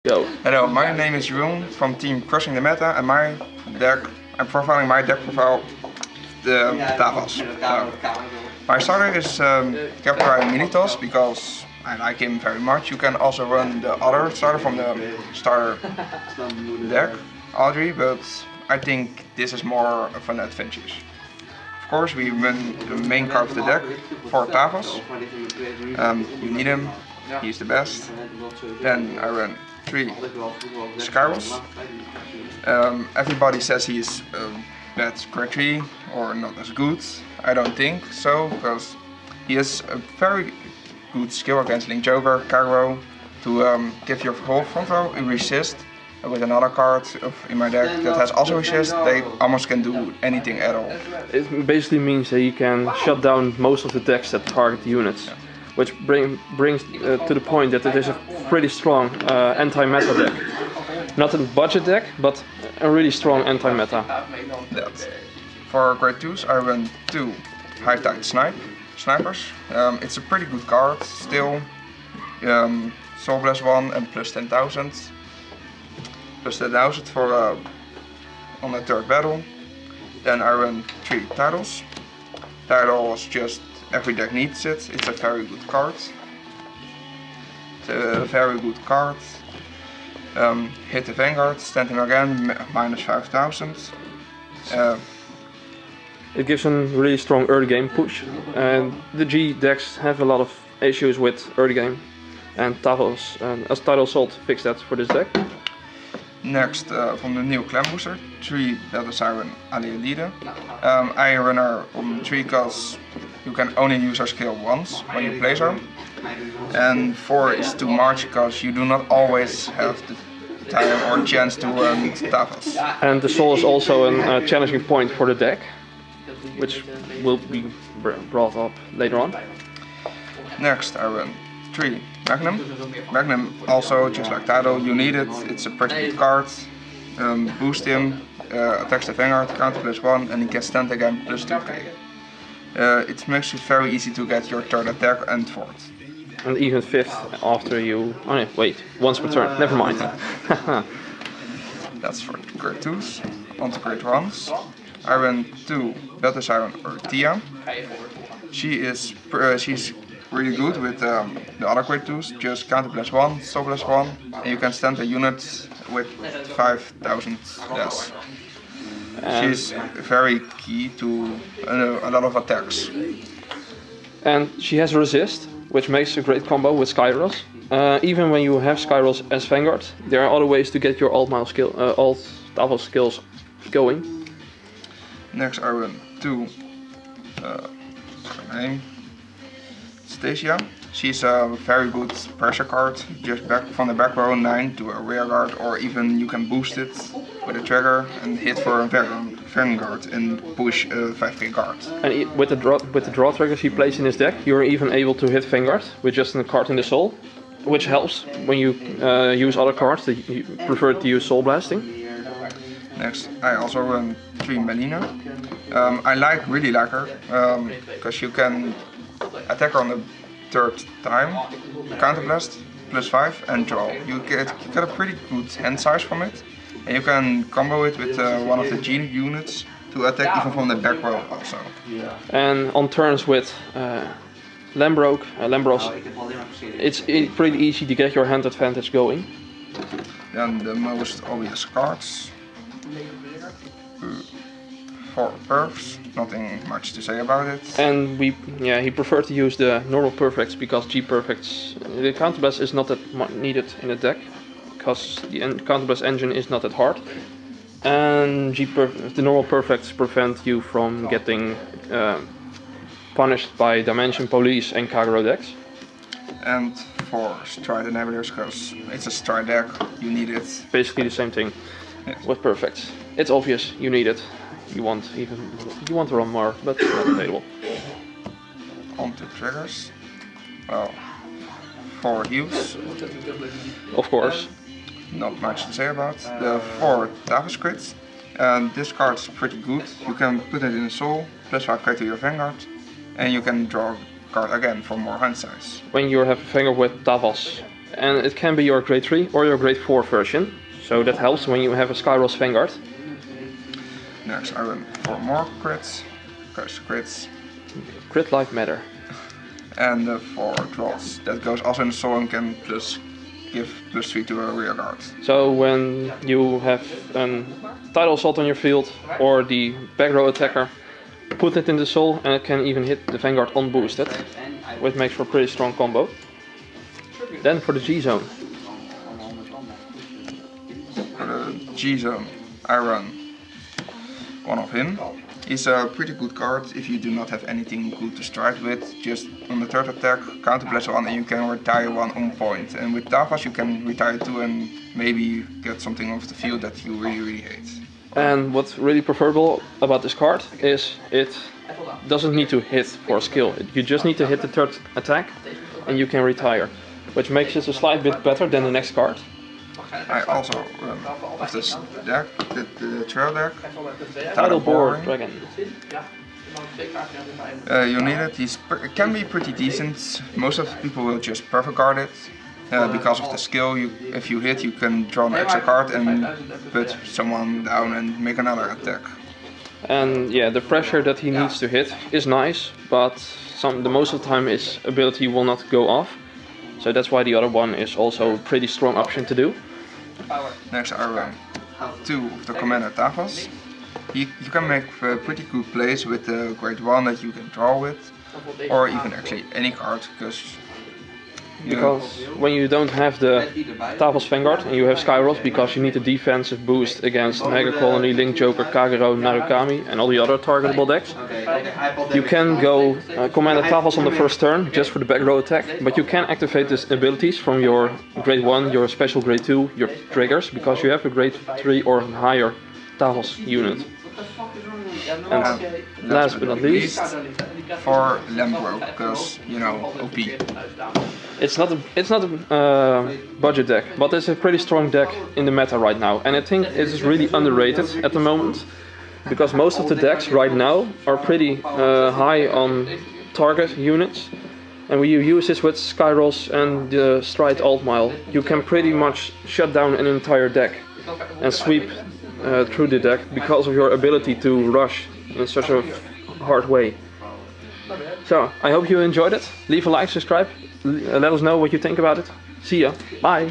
Go. Hello, my name is Jeroen from team Crushing the Meta, and my deck, I'm profiling my deck profile, the Thavs. My starter is Capra Minitos because I like him very much. You can also run the other starter from the starter deck, Audrey, but I think this is more of an adventure. Of course, we run the main card of the deck for Thavs. You need him, he's the best. Then I run 3 Skyrels. Everybody says he's bad grade 3 or not as good. I don't think so, because he has a very good skill against Link Joker, Kagro, to give your whole front row a resist. With another card in my deck that has also resist, they almost can do anything at all. It basically means that you can shut down most of the decks that target the units. Yeah. Which brings to the point that it is a pretty strong anti-meta deck. Not a budget deck, but a really strong anti-meta. For grade 2s I run 2 High Tide Snipers. It's a pretty good card still. Soul Blast 1 and plus 10,000. Plus 10,000 for on the third battle. Then I run 3 Titles. Title is just every deck needs it. It's a very good card. It's a very good card. Hit the Vanguard, standing again, minus 5,000. It gives a really strong early game push. And the G decks have a lot of issues with early game. And Thavs and Tidal Assault fixed that for this deck. Next, from the new Clan Booster, 3 Battle Siren Aleolide. I run her on 3 because you can only use her skill once when you place her. And 4 is too much because you do not always have the time or chance to run Thavas. And the soul is also a challenging point for the deck, which will be brought up later on. Next, I run 3 Magnum. Magnum also, just like Tidal, you need it. It's a pretty good card. Boost him, attacks the Vanguard, counter plus 1, and he can stand again plus 2k. It makes it very easy to get your third attack and 4th. And even 5th after you... Oh no, wait, once per turn, never mind. That's for grade 2s. On to grade 1s. I run 2 Battle Siren Tia. She's really good with the other grade 2s, just counter plus 1, soul plus 1, and you can stand a unit with 5,000 less. She's very key to a lot of attacks. And she has resist, which makes a great combo with Skyrels. Even when you have Skyrels as Vanguard, there are other ways to get your alt Thavas skills going. Next I run 2 Stasia. She's a very good pressure card, just back from the back row 9 to a rear guard, or even you can boost it with a trigger and hit for a Vanguard and push a 5k guard. And with the draw triggers he plays in his deck, you're even able to hit Vanguard with just a card in the soul, which helps when you use other cards that you prefer to use soul blasting. Next, I also run 3 Melina. I really like her, because you can attack her on the 3rd time, counterblast, plus 5 and draw. You get a pretty good hand size from it, and you can combo it with one of the G units to attack even from the back row also. And on turns with Lambros, it's pretty easy to get your hand advantage going. Then the most obvious cards. 4 perfs, nothing much to say about it. And he preferred to use the normal perfects because G perfects, the counterblast is not that needed in the deck because the counterblast engine is not that hard. And the normal perfects prevent you from getting punished by Dimension Police and Kagro decks. And 4 Stride Enablers, because it's a Stride deck, you need it. Basically the same thing. Yes. With perfects. It's obvious, you need it. You want to run more, but it's not available. On to triggers. Well, 4 heals. Of course. Not much to say about. The 4 Thavas crits. And this card is pretty good. You can put it in a soul, plus 5k to your Vanguard, and you can draw a card again for more hand size. When you have a Vanguard with Thavas and it can be your grade 3 or your grade 4 version, so that helps when you have a Skyros Vanguard. Next I run 4 more crits, because crits. Crit life matter. And 4 draws. That goes also in the soul and can give +3 to a rear guard. So when you have a tidal assault on your field or the back row attacker, put it in the soul and it can even hit the Vanguard unboosted, which makes for a pretty strong combo. Then for the G zone. For the G zone, I run one of him. He's a pretty good card if you do not have anything good to strike with. Just on the third attack, counterblast 1 and you can retire 1 on point. And with Thavas you can retire 2 and maybe get something off the field that you really hate. And what's really preferable about this card is it doesn't need to hit for a skill. You just need to hit the third attack and you can retire, which makes it a slight bit better than the next card. I also run of this deck, the trail deck, Tidal Boar Dragon. You need it, it can be pretty decent. Most of the people will just perfect guard it. Because of the skill, if you hit you can draw an extra card and put someone down and make another attack. And yeah, the pressure that he needs to hit is nice, but the most of the time his ability will not go off. So that's why the other one is also a pretty strong option to do. Next I run 2 of the Commander Thavas. You can make pretty good plays with the grade 1 that you can draw with, or even actually any card, because when you don't have the Thavas Vanguard and you have Skyros, because you need a defensive boost against Mega Colony, Link Joker, Kagero, Narukami and all the other targetable decks, you can go Commander Thavas on the first turn just for the back row attack, but you can activate these abilities from your grade 1, your special grade 2, your triggers, because you have a grade 3 or higher Thavas unit. And last but not least, for Lambro, because you know, OP. It's not a budget deck, but it's a pretty strong deck in the meta right now, and I think it is really underrated at the moment, because most of the decks right now are pretty high on target units, and when you use this with Skyros and the Stride Altmile, you can pretty much shut down an entire deck and sweep through the deck because of your ability to rush in such a hard way. So, I hope you enjoyed it. Leave a like, subscribe, let us know what you think about it. See ya, bye!